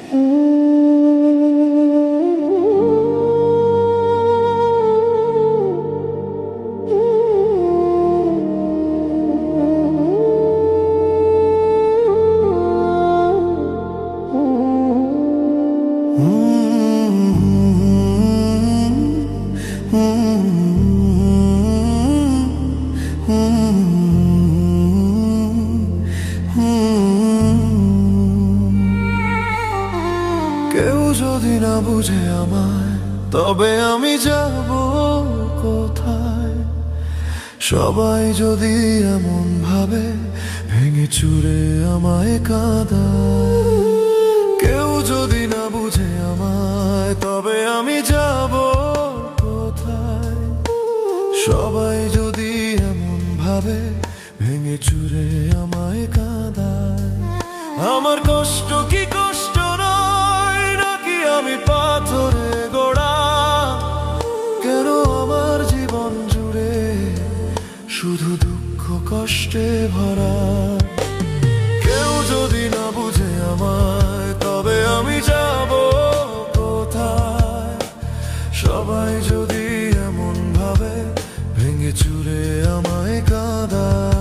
কেউ যদি না বুঝে আমায়, তবে আমি যাব কোথায়? সবাই যদি এমন ভাবে, ভেঙে চুরে আমায় কাঁদায়। কেউ যদি না বুঝে আমায়, তবে আমি যাব কোথায়? সবাই যদি এমন ভাবে, ভেঙে চুরে আমায় কাঁদায়। আমার কষ্ট কি কষ্ট নয় নাকি আমি পাথরে গড়া? কেন আমার জীবন জুড়ে শুধু দুঃখ কষ্টে ভরা? কেউ যদি না বুঝে আমায়, তবে আমি যাব কোথায়? সবাই যদি এমন ভাবে, ভেঙে চুরে আমায় কাঁদায়।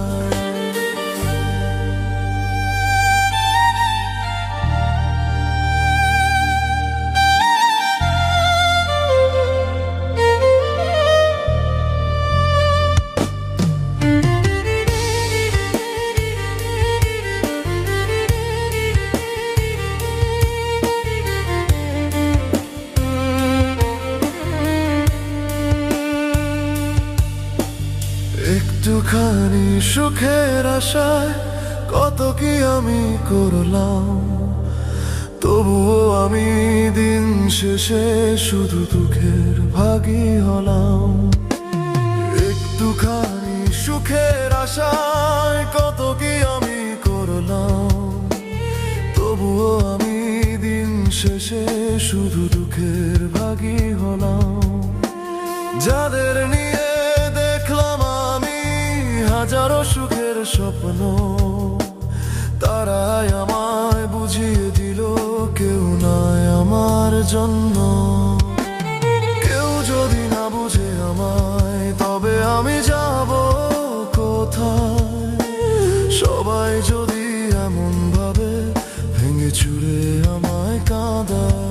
একটুখানি সুখের আশায় কত কি আমি করলাম, তবুও আমি দিন শেষে শুধু দুঃখের ভাগী হলাম। একটুখানি সুখের আশায় কত কি আমি করলাম, তবুও আমি দিন শেষে শুধু দুঃখের ভাগী হলাম। যাদের নিয়ে দেখলাম আমি হাজারো সুখের স্বপ্ন, তারাই আমায় বুঝিয়ে দিল কেউ নয় আমার জন্য। কেউ যদি না বুঝে আমায়, তবে আমি যাব কোথায়? সবাই যদি এমন ভাবে, ভেঙে চুরে আমায় কাঁদায়।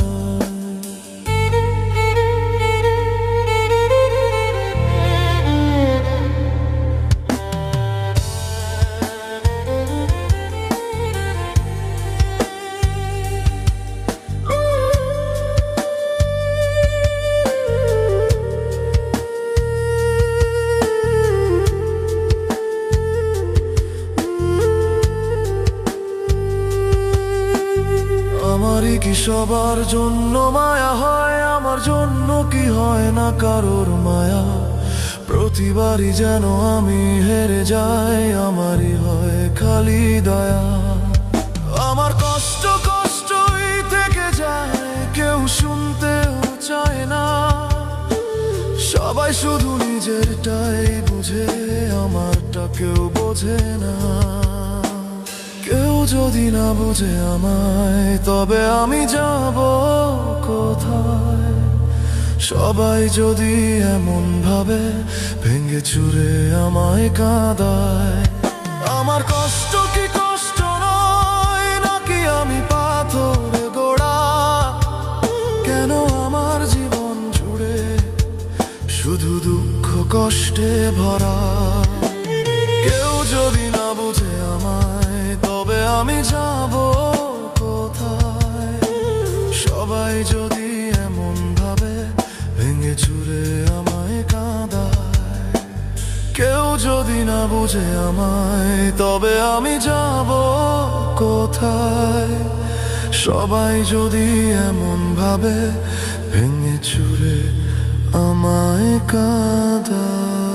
আমারই কি সবার জন্য মায়া হয়? আমার জন্য কি হয় না কারোর মায়া? প্রতিবারই যেন আমি হেরে যাই, আমারই হয় খালি দয়া। আমার কষ্ট কষ্টই থেকে যায়, কেউ শুনতেও চায় না। সবাই শুধু নিজেরটাই বুঝে, আমারটা কেউ বোঝে না। কেউ যদি না বুঝে আমায়, তবে আমি যাব কোথায়? সবাই যদি এমন ভাবে, ভেঙে চুরে আমায় কাঁদায়। আমার কষ্ট কি কষ্ট নয় নাকি আমি পাথরে গড়া? কেন আমার জীবন জুড়ে শুধু দুঃখ কষ্টে ভরা? কেউ যদি না বুঝে আমায়, তবে আমি যাব কোথায়? সবাই যদি এমন ভাবে, ভেঙে চুরে আমায় কাঁদায়। কেউ যদি না বুঝে আমায়, তবে আমি যাব কোথায়? সবাই যদি এমন ভাবে, ভেঙে চুরে আমায় কাঁদায়।